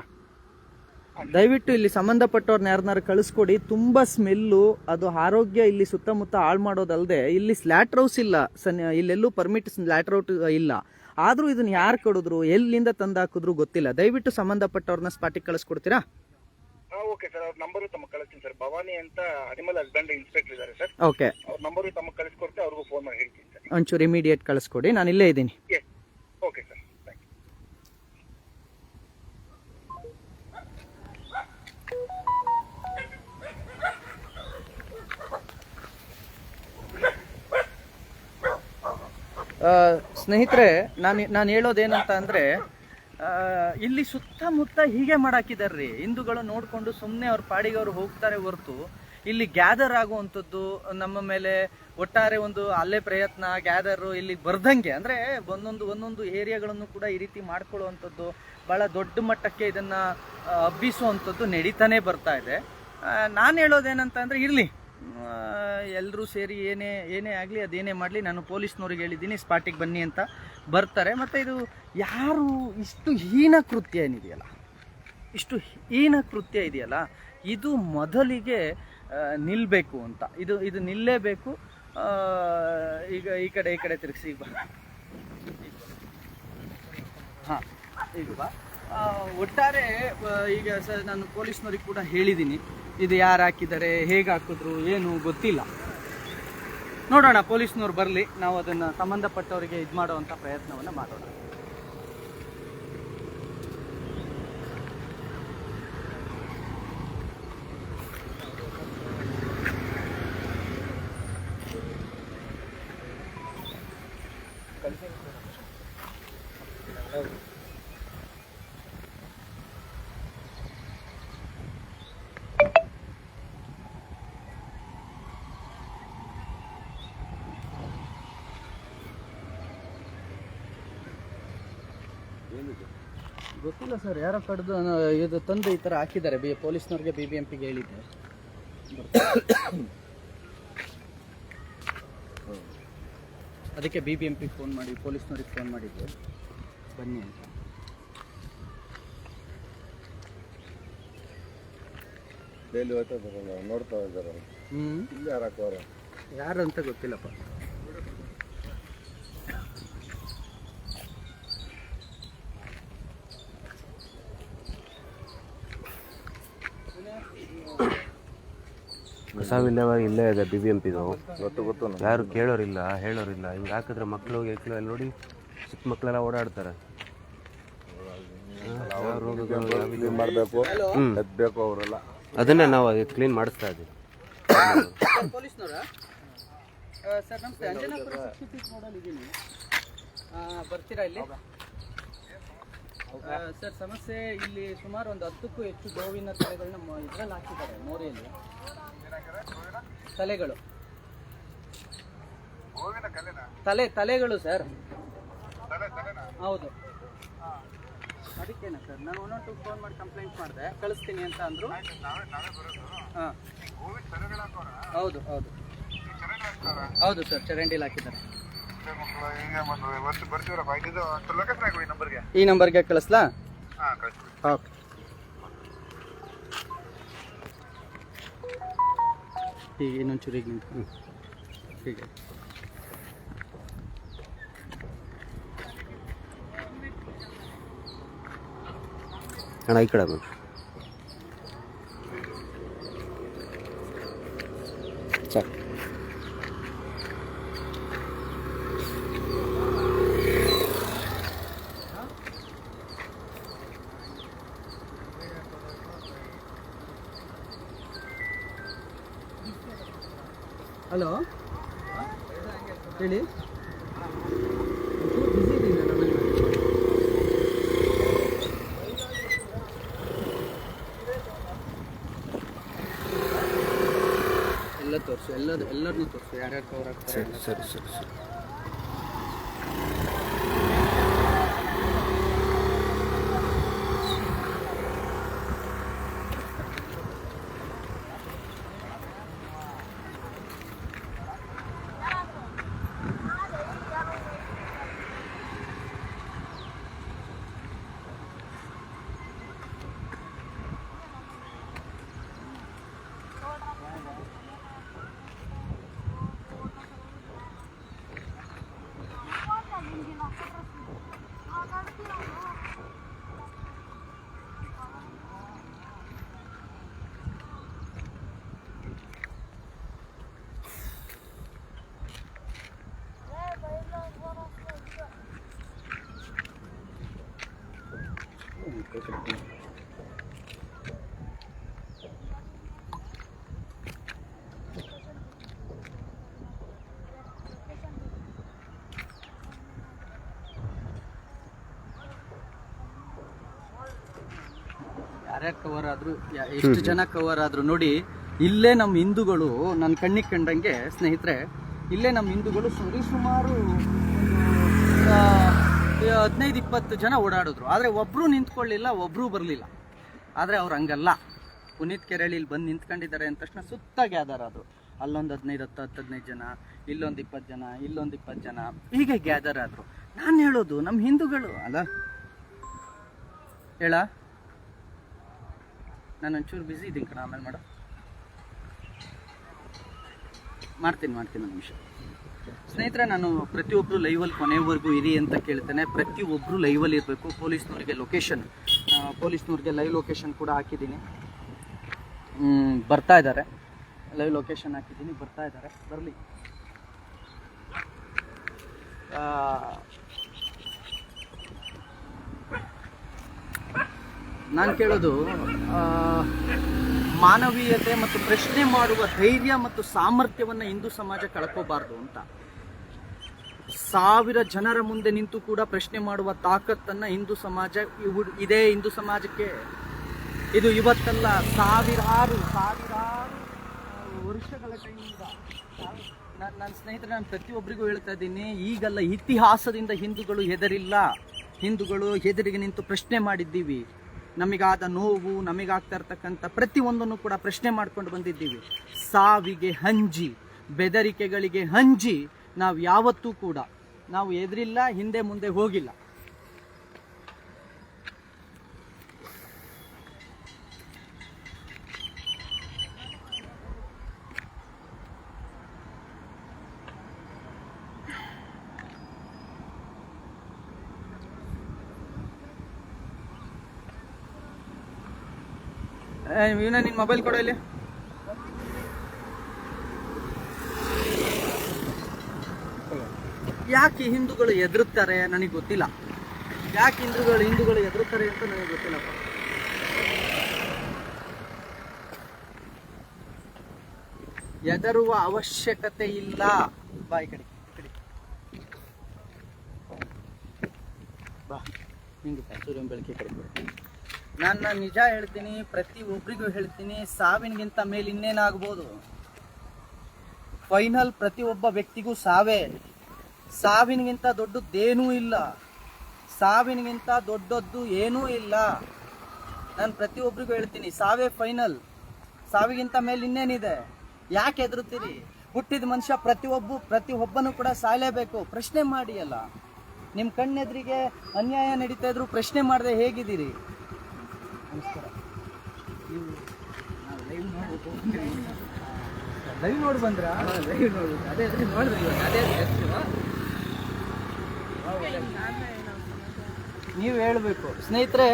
ದಯವಿಟ್ಟು ಇಲ್ಲಿ ಸಂಬಂಧಪಟ್ಟವ್ರನ್ನ ಯಾರನ್ನಾರು ಕಳಿಸ್ಕೊಡಿ. ತುಂಬಾ ಸ್ಮೆಲ್ಲು, ಅದು ಆರೋಗ್ಯ ಇಲ್ಲಿ ಸುತ್ತಮುತ್ತ ಹಾಳು ಮಾಡೋದಲ್ಲದೆ ಇಲ್ಲಿ ಸ್ಲ್ಯಾಟರ್ ಹೌಸ್ ಇಲ್ಲ, ಇಲ್ಲೆಲ್ಲೂ ಪರ್ಮಿಟ್ ಸ್ಲ್ಯಾಟರ್ ಔಟ್ ಇಲ್ಲ. ಆದ್ರೂ ಇದನ್ನ ಯಾರು ಕಡಿದ್ರು, ಎಲ್ಲಿಂದ ತಂದು ಹಾಕಿದ್ರು ಗೊತ್ತಿಲ್ಲ. ದಯವಿಟ್ಟು ಸಂಬಂಧಪಟ್ಟವ್ರನ್ನ ಸ್ಪಾಟಿಗೆ ಕಳಿಸ್ಕೊಡ್ತೀರಾ? ಓಕೆ ಸರ್, ಅವ್ರ ನಂಬರು ತಮಗೆ ಕಳಿಸ್ತೀನಿ ಸರ್. ಭವಾನಿ ಅಂತ ಅನಿಮಲ್ ಹಸ್ಬೆಂಡ್ರಿ ಇನ್ಸ್ಪೆಕ್ಟರ್ ಇದ್ದಾರೆ ಸರ್. ಓಕೆ, ಅವ್ರ ನಂಬರು ತಮಗೆ ಕಳಿಸ್ಕೊಡ್ತೀನಿ, ಅವ್ರಿಗೂ ಫೋನ್ ಮಾಡಿ ಹೇಳ್ತೀನಿ ಸರ್. ಒಂಚೂರು ಇಮಿಡಿಯೇಟ್ ಕಳಿಸ್ಕೊಡಿ, ನಾನು ಇಲ್ಲೇ ಇದ್ದೀನಿ. Yes, okay sir, thank you. ಸ್ನೇಹಿತರೆ, ನಾನು ಹೇಳೋದೇನಂತ ಅಂದರೆ, ಇಲ್ಲಿ ಸುತ್ತಮುತ್ತ ಹೀಗೆ ಮಾಡಾಕಿದಾರ್ರಿ. ಹಿಂದೂಗಳು ನೋಡಿಕೊಂಡು ಸುಮ್ಮನೆ ಅವ್ರ ಪಾಡಿಗೆ ಅವ್ರು ಹೋಗ್ತಾರೆ ಹೊರತು ಇಲ್ಲಿ ಗ್ಯಾದರ್ ಆಗುವಂಥದ್ದು, ನಮ್ಮ ಮೇಲೆ ಒಟ್ಟಾರೆ ಒಂದು ಅಲ್ಲೇ ಪ್ರಯತ್ನ ಗ್ಯಾದರು ಇಲ್ಲಿ ಬರ್ದಂಗೆ, ಅಂದರೆ ಒಂದೊಂದು ಏರಿಯಾಗಳನ್ನು ಕೂಡ ಈ ರೀತಿ ಮಾಡ್ಕೊಳ್ಳುವಂಥದ್ದು, ಭಾಳ ದೊಡ್ಡ ಮಟ್ಟಕ್ಕೆ ಇದನ್ನು ಹಬ್ಬಿಸುವಂಥದ್ದು ನಡೀತಾನೆ ಬರ್ತಾ ಇದೆ. ನಾನು ಹೇಳೋದೇನಂತ ಅಂದರೆ, ಇರಲಿ ಎಲ್ಲರೂ ಸೇರಿ ಏನೇ ಆಗಲಿ ಅದೇನೇ ಮಾಡಲಿ, ನಾನು ಪೊಲೀಸ್ನವ್ರಿಗೆ ಹೇಳಿದ್ದೀನಿ ಸ್ಪಾಟಿಗೆ ಬನ್ನಿ ಅಂತ ಬರ್ತಾರೆ. ಮತ್ತು ಇದು ಯಾರು ಇಷ್ಟು ಹೀನ ಕೃತ್ಯ ಇದೆಯಲ್ಲ, ಇದು ಮೊದಲಿಗೆ ನಿಲ್ಲಬೇಕು ಅಂತ. ಇದು ನಿಲ್ಲೇಬೇಕು. ಈಗ ಈ ಕಡೆ ತಿರುಗಿಸಿ. ಈಗ ಹಾಂ, ಈಗ ಒಟ್ಟಾರೆ ಈಗ ಸರ್ ನಾನು ಪೊಲೀಸ್ನವ್ರಿಗೆ ಕೂಡ ಹೇಳಿದ್ದೀನಿ, ಇದು ಯಾರು ಹಾಕಿದ್ದಾರೆ, ಹೇಗೆ ಹಾಕಿದ್ರು ಏನು ಗೊತ್ತಿಲ್ಲ. ನೋಡೋಣ, ಪೊಲೀಸ್ನವ್ರು ಬರಲಿ, ನಾವು ಅದನ್ನು ಸಂಬಂಧಪಟ್ಟವರಿಗೆ ಇದು ಮಾಡುವಂಥ ಪ್ರಯತ್ನವನ್ನು ಮಾಡೋಣ. ಗೊತ್ತಿಲ್ಲ ಸರ್, ಯಾರೋ ಕಡ್ದು ಇದು ತಂದು ಈ ಥರ ಹಾಕಿದ್ದಾರೆ. ಪೊಲೀಸ್ನವ್ರಿಗೆ BBMPಗೆ ಹೇಳಿದ್ದೆ, ಅದಕ್ಕೆ BBMPಗೆ ಫೋನ್ ಮಾಡಿ ಪೊಲೀಸ್ನವ್ರಿಗೆ ಫೋನ್ ಮಾಡಿದ್ದೆ, ಬನ್ನಿ ಅಂತ. ನೋಡ್ತಾ ಇದ್ದಾರೆ. ಯಾರು ಅಂತ ಗೊತ್ತಿಲ್ಲಪ್ಪ. ಕಸ ವಿಲೇವಾರಿ ಇಲ್ಲೇ ಇದೆ BBMPದು. ಗೊತ್ತು ಯಾರು ಕೇಳೋರಿಲ್ಲ, ಹೇಳೋರಿಲ್ಲ. ಹಿಂಗೆ ಹಾಕಿದ್ರೆ ಮಕ್ಕಳು ಎಲ್ಲ ನೋಡಿ, ಚಿಕ್ಕ ಮಕ್ಕಳೆಲ್ಲ ಓಡಾಡ್ತಾರೆ. ಮಾಡಬೇಕು, ಎತ್ತಬೇಕು ಅವರೆಲ್ಲ. ಅದನ್ನೇ ನಾವು ಕ್ಲೀನ್ ಮಾಡಿಸ್ತಾ ಇದ್ದೀವಿ. ಪೊಲೀಸ್ನವರ ಸರ್ ನಮಸ್ತೆ, ಅಂಜನಾಪುರ 60 ಫೀಟ್ ರೋಡಲ್ಲಿ ಇದ್ದೀನಿ, ಬರ್ತೀರಾ ಇಲ್ಲಿ? ಸರ್ ಸಮಸ್ಯೆ, ಇಲ್ಲಿ ಸುಮಾರು ಒಂದು 10ಕ್ಕೂ ಹೆಚ್ಚು ಗೋವಿನ ತಲೆಗಳನ್ನ ಇದರಲ್ಲಿ ಹಾಕಿದ್ದಾರೆ, ಮೋರಿಯಲ್ಲಿ ತಲೆಗಳು. ತಲೆಗಳು ಸರ್. ಹೌದು. ಅದಕ್ಕೇನ ಸರ್ ನಾನು 112 ಫೋನ್ ಮಾಡಿ ಕಂಪ್ಲೇಂಟ್ ಮಾಡಿದೆ, ಕಳಿಸ್ತೀನಿ ಅಂತ ಅಂದರು. ಹಾಂ ಹೌದು ಹೌದು ಹೌದು ಸರ್, ಚರಂಡಿಲಿ ಹಾಕಿದ್ದಾರೆ. ಈ ನಂಬರ್ಗೆ ಕಳಿಸ್ಲಾ? ಓಕೆ. ಹೀಗೆ ಇನ್ನೊಂಚೂರು ಈಗ ನಿಂತು ಹೀಗೆ ಅಣ್ಣ ಈ ಕಡೆ ಬಂದು ಸರ್. ಹಲೋ ಹೇಳಿ. ಬಿಸಿ ಇದ್ದೀನಿ ನಾನು. ಎಲ್ಲ ತೋರಿಸು, ಎಲ್ಲರನ್ನೂ ತೋರಿಸು, ಯಾರ್ಯಾರು ಕವರ್ ಆಗ್ತಾರೆ. ಸರಿ ಸರಿ ಸರಿ. ಯಾರ್ಯಾರು ಕವರ್ ಆದ್ರು, ಎಷ್ಟು ಜನ ಕವರ್ ಆದ್ರು ನೋಡಿ. ಇಲ್ಲೇ ನಮ್ಮ ಹಿಂದೂಗಳು, ನನ್ನ ಕಣ್ಣಿಗೆ ಕಂಡಂಗೆ ಸ್ನೇಹಿತರೆ, ಇಲ್ಲೇ ನಮ್ಮ ಹಿಂದೂಗಳು ಸುಮಾರು 15-20 ಜನ ಓಡಾಡಿದ್ರು. ಆದರೆ ಒಬ್ಬರು ನಿಂತ್ಕೊಳ್ಳಿಲ್ಲ, ಒಬ್ಬರು ಬರಲಿಲ್ಲ. ಆದರೆ ಅವ್ರು ಹಂಗಲ್ಲ. ಪುನೀತ್ ಕೆರಳಿಲಿ ಬಂದು ನಿಂತ್ಕೊಂಡಿದ್ದಾರೆ ಅಂದ ತಕ್ಷಣ ಸುತ್ತ ಗ್ಯಾದರ್ ಆದರು. ಅಲ್ಲೊಂದು 15 ಜನ, ಇಲ್ಲೊಂದು 20 ಜನ, ಇಲ್ಲೊಂದು 20 ಜನ, ಹೀಗೆ ಗ್ಯಾದರ್ ಆದರು. ನಾನು ಹೇಳೋದು ನಮ್ಮ ಹಿಂದೂಗಳು ಅಲ್ಲ. ಹೇಳ, ನಾನು ಒಂಚೂರು ಬ್ಯುಸಿ ಇದ್ದೀನಿ ಕಣ, ಆಮೇಲೆ ಮಾಡ್ತೀನಿ ಒಂದು ನಿಮಿಷ. ಸ್ನೇಹಿತರೆ, ನಾನು ಪ್ರತಿಯೊಬ್ಬರು ಲೈವಲ್ಲಿ ಕೊನೆವರೆಗೂ ಇರಿ ಅಂತ ಕೇಳ್ತೇನೆ. ಪ್ರತಿಯೊಬ್ಬರು ಲೈವಲ್ಲಿ ಇರಬೇಕು. ಪೊಲೀಸ್ನವ್ರಿಗೆ ಲೈವ್ ಲೊಕೇಶನ್ ಕೂಡ ಹಾಕಿದ್ದೀನಿ. ಬರ್ತಾ ಇದ್ದಾರೆ. ಲೈವ್ ಲೊಕೇಶನ್ ಹಾಕಿದ್ದೀನಿ, ಬರ್ತಾ ಇದ್ದಾರೆ, ಬರಲಿ. ನಾನು ಕೇಳೋದು, ಮಾನವೀಯತೆ ಮತ್ತು ಪ್ರಶ್ನೆ ಮಾಡುವ ಧೈರ್ಯ ಮತ್ತು ಸಾಮರ್ಥ್ಯವನ್ನು ಹಿಂದೂ ಸಮಾಜ ಕಳ್ಕೋಬಾರ್ದು ಅಂತ. 1000 ಜನರ ಮುಂದೆ ನಿಂತು ಕೂಡ ಪ್ರಶ್ನೆ ಮಾಡುವ ತಾಕತ್ತನ್ನು ಹಿಂದೂ ಸಮಾಜ ಇದೇ. ಹಿಂದೂ ಸಮಾಜಕ್ಕೆ ಇದು ಇವತ್ತಲ್ಲ, ಸಾವಿರಾರು ವರ್ಷಗಳ ಕೈಯಿಂದ. ನನ್ನ ಸ್ನೇಹಿತರೆ, ನಾನು ಪ್ರತಿಯೊಬ್ಬರಿಗೂ ಹೇಳ್ತಾ ಇದ್ದೀನಿ, ಈಗಲ್ಲ, ಇತಿಹಾಸದಿಂದ ಹಿಂದೂಗಳು ಹೆದರಿಲ್ಲ. ಹಿಂದೂಗಳು ಹೆದರಿಗೆ ನಿಂತು ಪ್ರಶ್ನೆ ಮಾಡಿದ್ದೀವಿ. ನಮಗಾದ ನೋವು, ನಮಗಾಗ್ತಾ ಇರ್ತಕ್ಕಂಥ ಪ್ರತಿಯೊಂದನ್ನು ಕೂಡ ಪ್ರಶ್ನೆ ಮಾಡ್ಕೊಂಡು ಬಂದಿದ್ದೀವಿ. ಸಾವಿಗೆ ಹಂಜಿ, ಬೆದರಿಕೆಗಳಿಗೆ ಹಂಜಿ ನಾವು ಯಾವತ್ತೂ ಕೂಡ ನಾವು ಎದುರಿಲ್ಲ, ಹಿಂದೆ ಮುಂದೆ ಹೋಗಿಲ್ಲ. ಇವನ ನಿನ್ನ ಮೊಬೈಲ್ ಕೊಡೋ ಇಲ್ಲಿ. ಯಾಕೆ ಹಿಂದೂಗಳು ಎದುರುತ್ತಾರೆ ನನಗೆ ಗೊತ್ತಿಲ್ಲ. ಯಾಕೆ ಹಿಂದೂಗಳು ಎದುರುತ್ತಾರೆ ಅಂತ ನನಗೆ ಗೊತ್ತಿಲ್ಲಪ್ಪ. ಎದರುವ ಅವಶ್ಯಕತೆ ಇಲ್ಲ. ಬಾ ಈ ಕಡೆ ಬಾ, ಹಿಂಗೆ ಸೂರ್ಯನ ಬೆಳಕಿಗೆ ಕಡೆ. ನಾನು ನಿಜ ಹೇಳ್ತೀನಿ, ಪ್ರತಿಯೊಬ್ಬರಿಗೂ ಹೇಳ್ತೀನಿ, ಸಾವಿನಗಿಂತ ಮೇಲೆ ಇನ್ನೇನಾಗ್ಬೋದು. ಫೈನಲ್ ಪ್ರತಿಯೊಬ್ಬ ವ್ಯಕ್ತಿಗೂ ಸಾವಿನಿಗಿಂತ ದೊಡ್ಡದ್ದೇನೂ ಇಲ್ಲ, ಸಾವಿನಿಗಿಂತ ದೊಡ್ಡದ್ದು ಏನೂ ಇಲ್ಲ. ನಾನು ಪ್ರತಿಯೊಬ್ಬರಿಗೂ ಹೇಳ್ತೀನಿ, ಸಾವೇ ಫೈನಲ್, ಸಾವಿಗಿಂತ ಮೇಲೆ ಇನ್ನೇನಿದೆ? ಯಾಕೆ ಹೆದರುತ್ತೀರಿ? ಹುಟ್ಟಿದ ಮನುಷ್ಯ ಪ್ರತಿಯೊಬ್ಬನೂ ಕೂಡ ಸಾಯಲೇಬೇಕು. ಪ್ರಶ್ನೆ ಮಾಡಿ ಅಲ್ಲ. ನಿಮ್ಮ ಕಣ್ಣೆದ್ರಿಗೆ ಅನ್ಯಾಯ ನಡೀತಾ ಇದ್ರು ಪ್ರಶ್ನೆ ಮಾಡದೆ ಹೇಗಿದ್ದೀರಿ? ನಮಸ್ಕಾರ. ಲೈವ್ ನೋಡಿ ಬಂದ್ರ? ನೀವು ಹೇಳ್ಬೇಕು ಸ್ನೇಹಿತರೆ.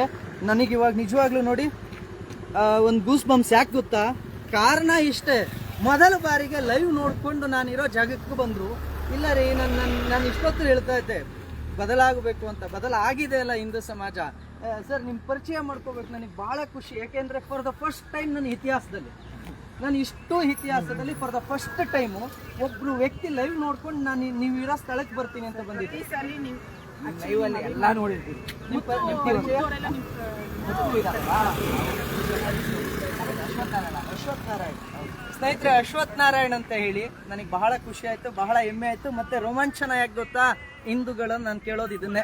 ನನಗಿವಾಗ ನಿಜವಾಗ್ಲೂ ನೋಡಿ ಒಂದು ಗೂಸ್ ಬಂಪ್ಸ್. ಯಾಕೆ ಗೊತ್ತಾ? ಕಾರಣ ಇಷ್ಟೇ, ಮೊದಲ ಬಾರಿಗೆ ಲೈವ್ ನೋಡಿಕೊಂಡು ನಾನಿರೋ ಜಾಗಕ್ಕೆ ಬಂದರು. ಇಲ್ಲ ರೀ, ನಾನು ಇಷ್ಟೊತ್ತು ಹೇಳ್ತಾ ಇದ್ದೆ ಬದಲಾಗಬೇಕು ಅಂತ. ಬದಲಾಗಿದೆ ಅಲ್ಲ ಹಿಂದೂ ಸಮಾಜ. ಸರ್, ನಿಮ್ಮ ಪರಿಚಯ ಮಾಡ್ಕೋಬೇಕು. ನನಗೆ ಭಾಳ ಖುಷಿ. ಯಾಕೆಂದರೆ ಫಾರ್ ದ ಫಸ್ಟ್ ಟೈಮ್ ನನ್ನ ಇತಿಹಾಸದಲ್ಲಿ, ಫಾರ್ ದ ಫಸ್ಟ್ ಟೈಮು ಒಬ್ಬರು ವ್ಯಕ್ತಿ ಲೈವ್ ನೋಡ್ಕೊಂಡು ನೀವು ಇರೋ ಸ್ಥಳಕ್ಕೆ ಬರ್ತೀನಿ ಅಂತ ಬಂದಿದ್ದೆ. ಎಲ್ಲ ನೋಡಿರ್ತೀವಿ. ಅಶ್ವಥ್ ನಾರಾಯಣ್ ಸ್ನೇಹಿತರೆ, ಅಶ್ವಥ್ ನಾರಾಯಣ್ ಅಂತ ಹೇಳಿ ನನಗೆ ಬಹಳ ಖುಷಿ ಆಯ್ತು, ಬಹಳ ಹೆಮ್ಮೆ ಆಯ್ತು. ಮತ್ತೆ ರೋಮಾಂಚನ ಯಾಕೆ ಗೊತ್ತಾ? ಹಿಂದೂಗಳನ್ನು ನಾನು ಕೇಳೋದು ಇದನ್ನೇ,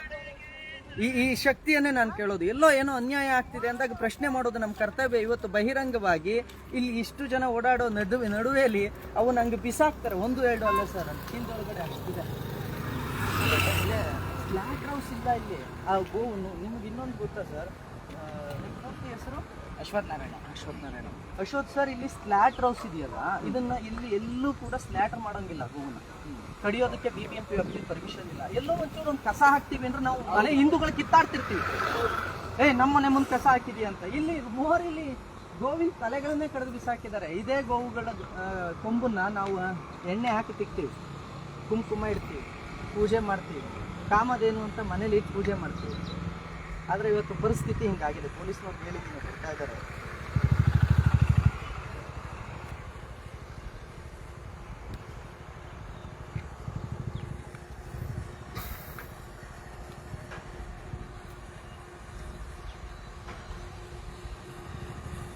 ಈ ಶಕ್ತಿಯನ್ನೇ ನಾನು ಕೇಳೋದು. ಎಲ್ಲೋ ಏನೋ ಅನ್ಯಾಯ ಆಗ್ತಿದೆ ಅಂದಾಗ ಪ್ರಶ್ನೆ ಮಾಡೋದು ನಮ್ಮ ಕರ್ತವ್ಯ. ಇವತ್ತು ಬಹಿರಂಗವಾಗಿ ಇಲ್ಲಿ ಇಷ್ಟು ಜನ ಓಡಾಡೋ ನಡುವೆಯಲ್ಲಿ ಅವು ನಂಗೆ ಬಿಸಾಕ್ತಾರೆ. 1-2 ಅಲ್ಲ ಸರ್, ಹಿಂದೊಳಗಡೆ ಅಷ್ಟಿದೆ. ಫ್ಲಾಟ್ ಹೌಸ್ ಇಲ್ಲ ಇಲ್ಲಿ. ಆ ಗೋವು ನಿಮ್ಗೆ ಇನ್ನೊಂದು ಗೊತ್ತಾ ಸರ್? ನಿಮ್ಮ ಪೂರ್ತಿ ಹೆಸರು? ಅಶ್ವಥ್ ನಾರಾಯಣ. ಅಶ್ವಥ್ ಸರ್, ಇಲ್ಲಿ ಸ್ಲಾಟ್ ಹೌಸ್ ಇದೆಯಲ್ಲ, ಇದನ್ನ ಇಲ್ಲಿ ಎಲ್ಲೂ ಕೂಡ ಸ್ಲಾಟರ್ ಮಾಡೋಂಗಿಲ್ಲ. ಗೋವನ್ನ ಕಡಿಯೋದಕ್ಕೆ BBMP ಪರ್ಮಿಷನ್ ಇಲ್ಲ. ಎಲ್ಲೋ ಒಂಚೂರು ಒಂದು ಕಸ ಹಾಕ್ತೀವಿ ಅಂದ್ರೆ ನಾವು ಮನೆ ಹಿಂದೂಗಳು ಕಿತ್ತಾಡ್ತಿರ್ತೀವಿ, ನಮ್ಮ ಮನೆ ಮುಂದೆ ಕಸ ಹಾಕಿದೀಯ ಅಂತ. ಇಲ್ಲಿ ಮೋರಿಲಿ ಗೋವಿನ ತಲೆಗಳನ್ನೇ ಕಡಿದು ಬಿಸಾಕಿದ್ದಾರೆ. ಇದೇ ಗೋವುಗಳ ಕೊಂಬನ್ನ ನಾವು ಎಣ್ಣೆ ಹಾಕಿ ತಿಕ್ತೀವಿ, ಕುಂಕುಮ ಇಡ್ತೀವಿ, ಪೂಜೆ ಮಾಡ್ತೀವಿ, ಕಾಮಧೇನು ಅಂತ ಮನೇಲಿ ಇಟ್ಟು ಪೂಜೆ ಮಾಡ್ತೀವಿ. ಆದರೆ ಇವತ್ತು ಪರಿಸ್ಥಿತಿ ಹಿಂಗಾಗಿದೆ. ಪೊಲೀಸ್ನವ್ರು ಹೇಳಿದ್ದೀನಿ, ಬರ್ತಾ ಇದ್ದಾರೆ.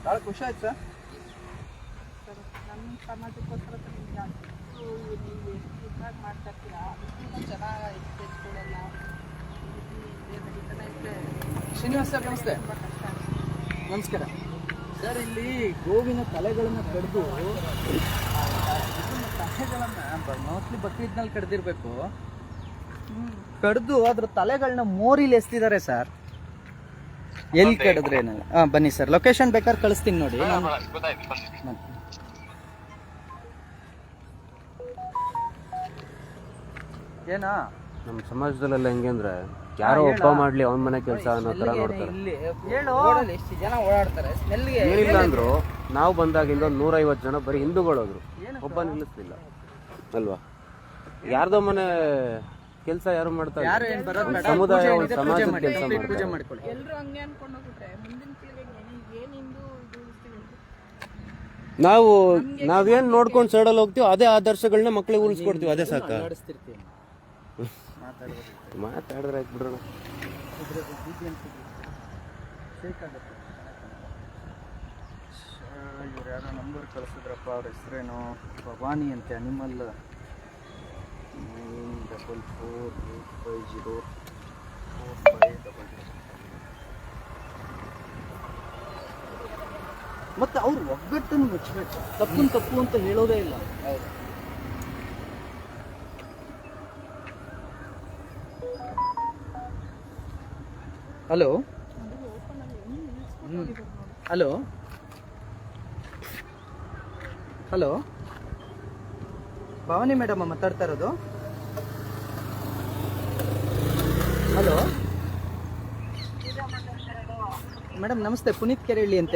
ಭಾಳ ಖುಷಿ ಆಯ್ತು ಸರ್. ನಮ್ಮ ಸಮಾಜಕ್ಕೋಸ್ಕರ ಮಾಡ್ತಾ ಇರ್ತೀರಾ, ಚೆನ್ನಾಗಿ ತೆಗೆದುಕೊಳ್ಳಲ್ಲ. ಶ್ರೀನಿವಾಸ್ ಸರ್, ನಮಸ್ತೆ. ನಮಸ್ಕಾರ ಸರ್. ಇಲ್ಲಿ ಗೋವಿನ ತಲೆಗಳನ್ನು ಕಡಿದು, ಮೋಸ್ಟ್ಲಿ ಬಕ್ರೀದ್ನಲ್ಲಿ ಕಡ್ದಿರ್ಬೇಕು, ಕಡ್ದು ಅದ್ರ ತಲೆಗಳನ್ನ ಮೋರಿಲಿ ಎಸ್ತಿದ್ದಾರೆ ಸರ್. ಎಲ್ಲಿ ಕಡಿದ್ರೆ ಏನಲ್ಲ. ಬನ್ನಿ ಸರ್, ಲೊಕೇಶನ್ ಬೇಕಾದ್ರೆ ಕಳಿಸ್ತೀನಿ ನೋಡಿ. ಏನಾ ನಮ್ಮ ಸಮಾಜದಲ್ಲೆಲ್ಲ ಹೆಂಗೆ ಅಂದ್ರೆ, ಯಾರೋ ಒಬ್ಬ ಮಾಡ್ಲಿ ಅವನ ಮನೆ ಕೆಲಸ ಅನ್ನೋ ತರ ನೋಡ್ತಾರೆ. ಎಷ್ಟು ಜನ ಓಡಾಡ್ತಾರೆ ಸ್ಮೆಲ್ಗೆ. ಏನಿಲ್ಲ ಅಂದ್ರು ನಾವು ಬಂದಾಗಿಂದ 150 ಜನ ಬರೀ ಹಿಂದೂಗಳು ಹೋದ್ರು, ಒಬ್ಬ ನಿಲ್ಲಿಸ್ಲಿಲ್ಲ ಅಲ್ವಾ? ಯಾರ್ದೋ ಮನೆ ಕೆಲಸ ಯಾರು ಮಾಡ್ತಾರೆ? ಸಮುದಾಯ, ಒಂದು ಸಮಾಜದ ಕೆಲಸ ಮಾಡ್ತಾರೆ. ಎಲ್ಲರೂ ಹಂಗೆ ಅನ್ಕೊಂಡು ಹೋಗ್ಬಿಟ್ರೆ ಮುಂದಿನ ಪೀಳಿಗೆಗೆ ಏನ್ ಹಿಂದೂ ನಾವೇನ್ ನೋಡ್ಕೊಂಡು ಸೈಡಲ್ಲಿ ಹೋಗ್ತೀವಿ, ಅದೇ ಆದರ್ಶಗಳನ್ನ ಮಕ್ಳಿಗೆ ಉಳಿಸ್ಕೊಡ್ತೀವಿ. ಅದೇ ಸಾಕ. ಮಾತಾಡಿದ್ರೆ ಆಯ್ತು ಬಿಡೋಣ. ಇವ್ರು ಯಾರೋ ನಂಬರ್ ಕಳಿಸಿದ್ರಪ್ಪ, ಅವ್ರ ಹೆಸರೇನು? ಭವಾನಿ ಅಂತೆ. ಅನಿಮಲ್ 9448504500. ಮತ್ತೆ ಅವ್ರು ಒಗ್ಗಟ್ಟನ್ನು ಮೆಚ್ಚಬೇಕು. ತಪ್ಪು ಅಂತ ಹೇಳೋದೇ ಇಲ್ಲ. Hello hello hello, Bhavani madam ಮಾತಾಡ್ತಾ ಇರೋದು? ಹಲೋ ಮೇಡಮ್, ನಮಸ್ತೆ. ಪುನೀತ್ ಕೆರೆಹಳ್ಳಿ ಅಂತ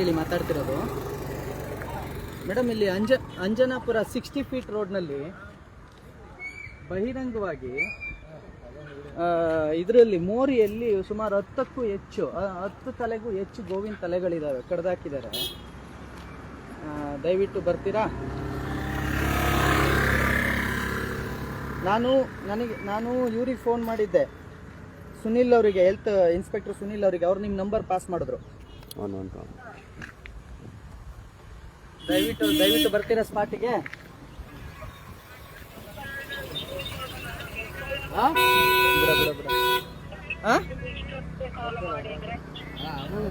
ಹೇಳಿ ಮಾತಾಡ್ತಿರೋದು ಮೇಡಮ್. ಇಲ್ಲಿ ಅಂಜನಾಪುರ 60 ಫೀಟ್ ರೋಡ್ನಲ್ಲಿ ಬಹಿರಂಗವಾಗಿ ಇದರಲ್ಲಿ ಮೋರಿಯಲ್ಲಿ ಸುಮಾರು 10ಕ್ಕೂ ಹೆಚ್ಚು 10 ತಲೆಗೂ ಹೆಚ್ಚು ಗೋವಿನ ತಲೆಗಳಿದ್ದಾವೆ, ಕಡ್ದಾಕಿದ್ದಾರೆ. ದಯವಿಟ್ಟು ಬರ್ತೀರಾ? ನಾನು ಇವ್ರಿಗೆ ಫೋನ್ ಮಾಡಿದ್ದೆ, ಸುನಿಲ್ ಅವರಿಗೆ, ಹೆಲ್ತ್ ಇನ್ಸ್ಪೆಕ್ಟರ್ ಸುನಿಲ್ ಅವರಿಗೆ. ಅವ್ರು ನಿಮ್ಮ ನಂಬರ್ ಪಾಸ್ ಮಾಡಿದ್ರು. ದಯವಿಟ್ಟು ಬರ್ತೀರಾ ಸ್ಪಾಟಿಗೆ?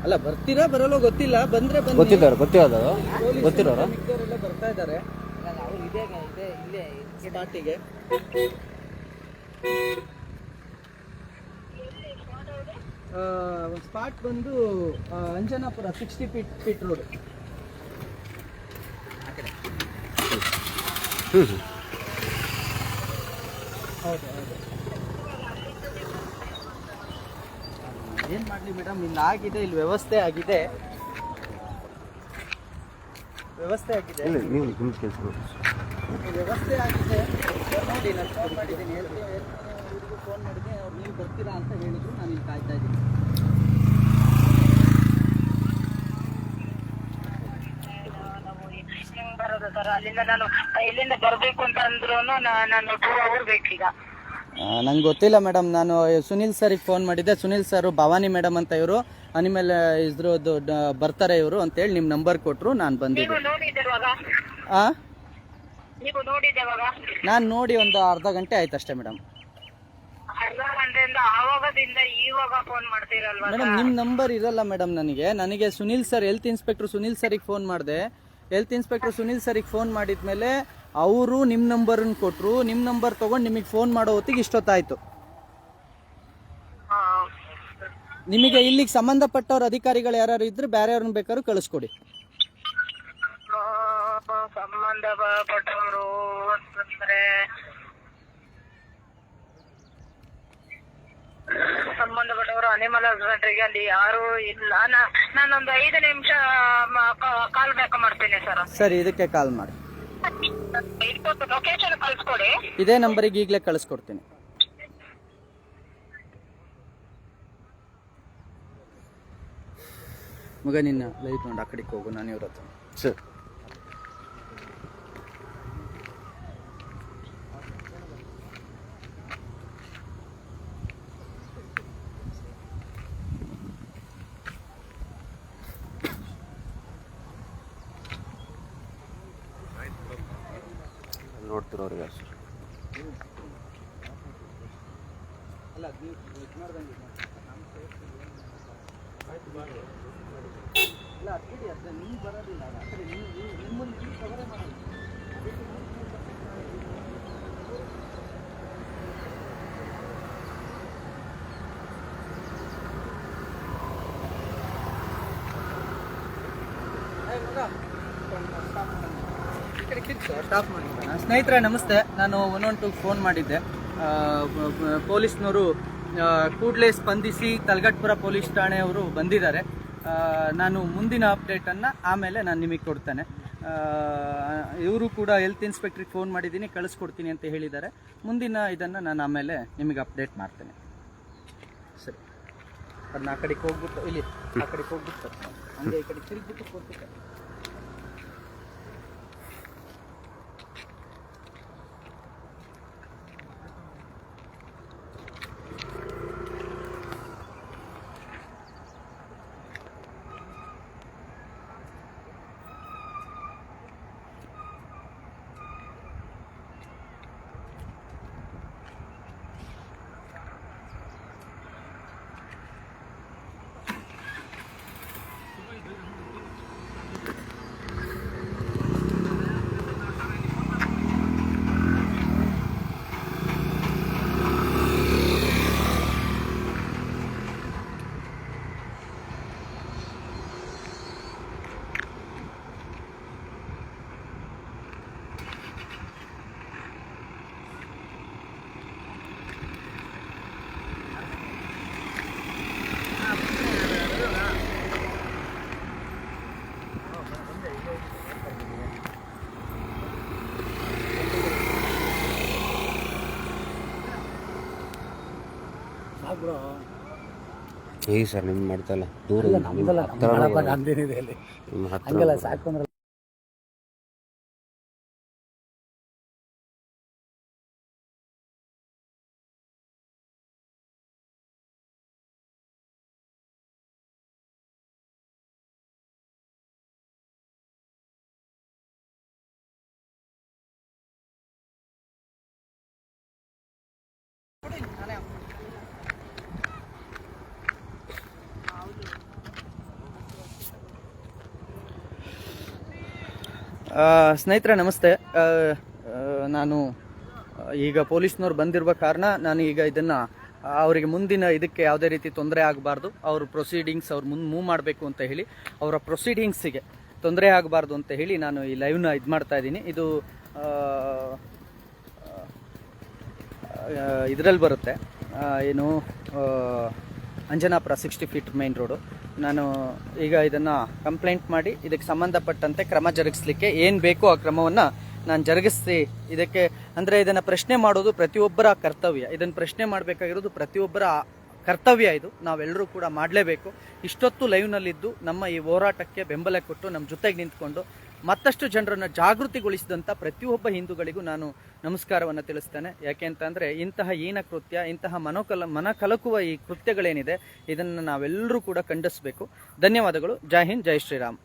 ಅಲ್ಲ ಬರ್ತೀರಾ ಬರಲ್ಲ ಗೊತ್ತಿಲ್ಲ, ಬಂದ್ರೆ ಗೊತ್ತಿರೋರು ಬರ್ತಾ ಇದ್ದಾರೆ. ಇಲ್ಲೇ ಸ್ಪಾಟಿಗೆ. ಸ್ಪಾಟ್ ಬಂದು ಅಂಜನಾಪುರ 60 ಫೀಟ್ ರೋಡ್. ಹೌದು. ಏನು ಮಾಡಲಿ ಮೇಡಮ್, ಇಲ್ಲಿ ಆಗಿದೆ, ಇಲ್ಲಿ ವ್ಯವಸ್ಥೆ ಆಗಿದೆ. ನೀವು ನಿಮ್ಮ ಕೆಲಸ ವ್ಯವಸ್ಥೆ ಆಗಿದೆ ನೋಡಿ. ನಾನು ಫೋನ್ ಮಾಡಿದ್ದೀನಿ, ಫೋನ್ ಮಾಡಿದ್ದೀನಿ, ಅವ್ರು ನೀವು ಬರ್ತೀರಾ ಅಂತ ಹೇಳಿದ್ರು. ನಾನು ಇಲ್ಲಿ ಕಾಯ್ತಾ ಇದ್ದೀನಿ. ಬರೋದು ಸರ್, ಅಲ್ಲಿಂದ ನಾನು ಇಲ್ಲಿಂದ ಬರಬೇಕು ಅಂತ ಅಂದ್ರೂ ನಾನು 2 hours ಬೇಕೀಗ. ನಂಗೆ ಗೊತ್ತಿಲ್ಲ ಮೇಡಮ್. ನಾನು ಸುನಿಲ್ ಸರಿಗೆ ಫೋನ್ ಮಾಡಿದ್ದೆ. ಸುನಿಲ್ ಸರ್ ಭವಾನಿ ಮೇಡಮ್ ಅಂತ ಇವರು ಅನಿಮಲ್ ಇದ್ರದ್ದು ಬರ್ತಾರೆ ಇವರು ಅಂತೇಳಿ ನಿಮ್ಮ ನಂಬರ್ ಕೊಟ್ಟರು. ನಾನು ಬಂದಿದ್ದೆ. ನಾನು ನೋಡಿ ಒಂದು ಅರ್ಧ ಗಂಟೆ ಆಯ್ತು ಅಷ್ಟೇ ಮೇಡಮ್. ಅರ್ಧ ಗಂಟೆಯಿಂದ ಆವಾಗದಿಂದ ಇವಾಗ ಫೋನ್ ಮಾಡ್ತೀರಲ್ವಾ ಮೇಡಮ್? ನಿಮ್ಮ ನಂಬರ್ ಇರಲ್ಲ ಮೇಡಮ್ ನನಗೆ Sunil sir, health inspector Sunil ಸರಿಗೆ ಫೋನ್ ಮಾಡಿದೆ. ಹೆಲ್ತ್ ಇನ್ಸ್ಪೆಕ್ಟರ್ ಸುನಿಲ್ ಸರಿಗೆ ಫೋನ್ ಮಾಡಿದ್ಮೇಲೆ ಅವರು ನಿಮ್ಮ ನಂಬರನ್ನು ಕೊಟ್ಟರು. ನಿಮ್ಮ ನಂಬರ್ ತೊಗೊಂಡು ನಿಮಗೆ ಫೋನ್ ಮಾಡೋ ಹೊತ್ತಿಗೆ ಇಷ್ಟೊತ್ತಾಯಿತು. ನಿಮಗೆ ಇಲ್ಲಿಗೆ ಸಂಬಂಧಪಟ್ಟವ್ರ ಅಧಿಕಾರಿಗಳು ಯಾರು ಇದ್ರೆ ಬೇರೆಯವ್ರನ್ನ ಬೇಕಾದ್ರೂ ಕಳಿಸ್ಕೊಡಿ. ಸಂಬಂಧಪಟ್ಟವರು ಅನಿಮಲ್ ಹಸ್ಬೆಂಡ್ರಿಗೆ ಅಲ್ಲಿ ಯಾರು ಇಲ್ಲ. ನಾನೊಂದು 5 ನಿಮಿಷ ಕಾಲ್ ಬ್ಯಾಕ್ ಮಾಡ್ತೀನಿ ಸರ್. ಸರಿ, ಇದಕ್ಕೆ ಕಾಲ್ ಮಾಡಿ. ಲೊಕೇಶನ್ ಕಳಿಸ್ಕೊಡಿ. ಇದೇ ನಂಬರಿಗೆ ಈಗಲೇ ಕಳಿಸ್ಕೊಡ್ತೀನಿ. ಮಗ ನಿನ್ನ ಲೈಟ್ ನೋಡಿ ಆ ಕಡೆಗೆ ಹೋಗು, ನಾನು ಇವ್ರ ಹತ್ರ. ಸರ್ ನೋಡ್ತಿರೋರಿಗೆ ಅಷ್ಟೇ. ಅಲ್ಲ ನೀವು ಇದು ಮಾಡ್ದಂಗೆ ಇಲ್ಲ ಅಡ್ಡಿ ಅದ ನೀವು ಬರೋದಿಲ್ಲ. ಆ ಕಡೆ ನಿಮ್ಮನ್ನು ನೀವು ಕವರೇ ಮಾಡೋದು. ಸ್ಟಾಪ್ ಮಾಡಿ. ಸ್ನೇಹಿತರೆ ನಮಸ್ತೆ. ನಾನು 112 ಫೋನ್ ಮಾಡಿದ್ದೆ. ಪೊಲೀಸ್ನವರು ಕೂಡಲೇ ಸ್ಪಂದಿಸಿ ತಲಗಟ್ಪುರ ಪೊಲೀಸ್ ಠಾಣೆಯವರು ಬಂದಿದ್ದಾರೆ. ನಾನು ಮುಂದಿನ ಅಪ್ಡೇಟನ್ನು ಆಮೇಲೆ ನಾನು ನಿಮಗೆ ಕೊಡ್ತೇನೆ. ಇವರು ಕೂಡ ಹೆಲ್ತ್ ಇನ್ಸ್ಪೆಕ್ಟ್ರಿಗೆ ಫೋನ್ ಮಾಡಿದ್ದೀನಿ, ಕಳಿಸ್ಕೊಡ್ತೀನಿ ಅಂತ ಹೇಳಿದ್ದಾರೆ. ಮುಂದಿನ ಇದನ್ನು ನಾನು ಆಮೇಲೆ ನಿಮಗೆ ಅಪ್ಡೇಟ್ ಮಾಡ್ತೇನೆ. ಸರಿ, ಅದನ್ನ ಆ ಕಡೆಗೆ ಹೋಗ್ಬಿಟ್ಟು ಇಲ್ಲಿ ಆ ಕಡೆಗೆ ಹೋಗ್ಬಿಟ್ಟು ಹಂಗೆ ಈ ಕಡೆ ತಿರುಗಿಬಿಟ್ಟು ಕೊಡ್ಬಿಟ್ಟೆ. ಹೇಗೆ ಸರ್ ನಿಮ್ಗೆ ಮಾಡ್ತಾ ಇಲ್ಲ ದೂರ ಹತ್ರ ಸ್ನೇಹಿತರೆ ನಮಸ್ತೆ. ನಾನು ಈಗ ಪೊಲೀಸ್ನವ್ರು ಬಂದಿರುವ ಕಾರಣ ನಾನು ಈಗ ಇದನ್ನು ಅವರಿಗೆ ಮುಂದಿನ ಇದಕ್ಕೆ ಯಾವುದೇ ರೀತಿ ತೊಂದರೆ ಆಗಬಾರ್ದು, ಅವ್ರ ಪ್ರೊಸೀಡಿಂಗ್ಸ್ ಅವ್ರು ಮುಂದೆ ಮೂವ್ ಮಾಡಬೇಕು ಅಂತ ಹೇಳಿ, ಅವರ ಪ್ರೊಸೀಡಿಂಗ್ಸಿಗೆ ತೊಂದರೆ ಆಗಬಾರ್ದು ಅಂತ ಹೇಳಿ ನಾನು ಈ ಲೈವ್ನ ಇದು ಮಾಡ್ತಾ ಇದ್ದೀನಿ. ಇದು ಇದರಲ್ಲಿ ಬರುತ್ತೆ, ಏನು ಅಂಜನಾಪುರ 60 ಫೀಟ್ ಮೇನ್ ರೋಡು. ನಾನು ಈಗ ಇದನ್ನು ಕಂಪ್ಲೇಂಟ್ ಮಾಡಿ ಇದಕ್ಕೆ ಸಂಬಂಧಪಟ್ಟಂತೆ ಕ್ರಮ ಜರುಗಿಸ್ಲಿಕ್ಕೆ ಏನು ಬೇಕೋ ಆ ಕ್ರಮವನ್ನು ನಾನು ಜರುಗಿಸಿ, ಇದಕ್ಕೆ ಅಂದರೆ ಇದನ್ನು ಪ್ರಶ್ನೆ ಮಾಡೋದು ಪ್ರತಿಯೊಬ್ಬರ ಕರ್ತವ್ಯ. ಇದನ್ನು ಪ್ರಶ್ನೆ ಮಾಡಬೇಕಾಗಿರೋದು ಪ್ರತಿಯೊಬ್ಬರ ಕರ್ತವ್ಯ. ಇದು ನಾವೆಲ್ಲರೂ ಕೂಡ ಮಾಡಲೇಬೇಕು. ಇಷ್ಟೊತ್ತು ಲೈವ್ನಲ್ಲಿದ್ದು ನಮ್ಮ ಈ ಹೋರಾಟಕ್ಕೆ ಬೆಂಬಲ ಕೊಟ್ಟು ನಮ್ಮ ಜೊತೆಗೆ ನಿಂತ್ಕೊಂಡು ಮತ್ತಷ್ಟು ಜನರನ್ನು ಜಾಗೃತಿಗೊಳಿಸಿದಂಥ ಪ್ರತಿಯೊಬ್ಬ ಹಿಂದೂಗಳಿಗೂ ನಾನು ನಮಸ್ಕಾರವನ್ನು ತಿಳಿಸ್ತೇನೆ. ಯಾಕೆ ಅಂತಂದರೆ ಇಂತಹ ಹೀನ ಕೃತ್ಯ, ಇಂತಹ ಮನಕಲಕುವ ಈ ಕೃತ್ಯಗಳೇನಿದೆ ಇದನ್ನು ನಾವೆಲ್ಲರೂ ಕೂಡ ಖಂಡಿಸಬೇಕು. ಧನ್ಯವಾದಗಳು. ಜೈ ಹಿಂದ್, ಜೈ ಶ್ರೀರಾಮ್.